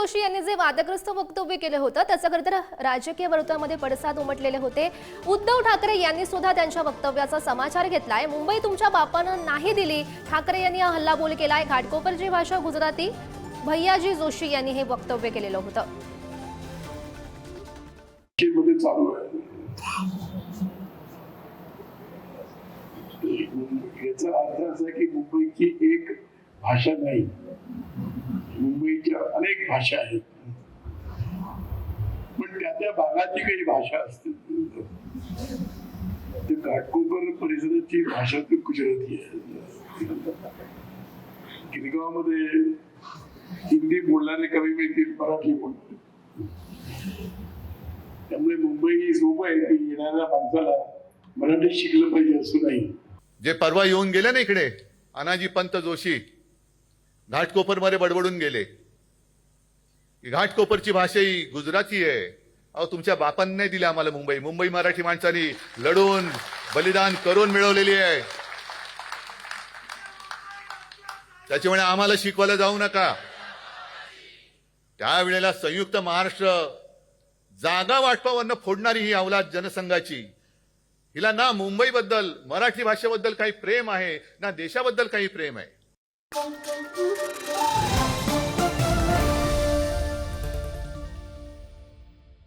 जोशी यांनी जे वादग्रस्त वक्तव्य केले होतं त्याचा खरं तर राजकीय वर्तुळामध्ये पडसाद उमटलेले होते। उद्धव ठाकरे यांनी सुद्धा त्यांच्या वक्तव्याचा समाचार घेतलाय। मुंबई तुमच्या बापानं नाही दिली, ठाकरे यांनी हल्लाबोल केलाय। घाटकोपरची भाषा गुजराती, भैयाजी जोशी यांनी हे वक्तव्य केलेलं होतं। याचा अर्थ असा की मुंबईची एक भाषा नाही, मुंबईच्या अनेक भाषा आहेत, पण त्या त्या भागाची काही भाषा असते। ते घाटकोपर परिसराची भाषा तर गुजराती आहे। गिरगावमध्ये हिंदी बोलणारे कमी मिळतील, मराठी बोलतील। त्यामुळे मुंबई सोपं आहे की येणाऱ्या माणसाला मराठी शिकलं पाहिजे असं नाही। जे परवा येऊन गेले ना इकडे अनाजी पंत जोशी, घाटकोपर मध्ये बडबडून गेले की घाटकोपरची भाषा ही गुजराती आहे। अहो, तुमच्या बापांनी नाही दिली आम्हाला मुंबई, मुंबई मराठी माणसांनी लढून बलिदान करून मिळवलेली आहे। त्याच्यामुळे आम्हाला शिकवायला जाऊ नका। त्यावेळेला संयुक्त महाराष्ट्र जागा वाटपावरनं फोडणारी ही अवलाद जनसंघाची, हिला ना मुंबईबद्दल मराठी भाषेबद्दल काही प्रेम आहे ना देशाबद्दल काही प्रेम आहे।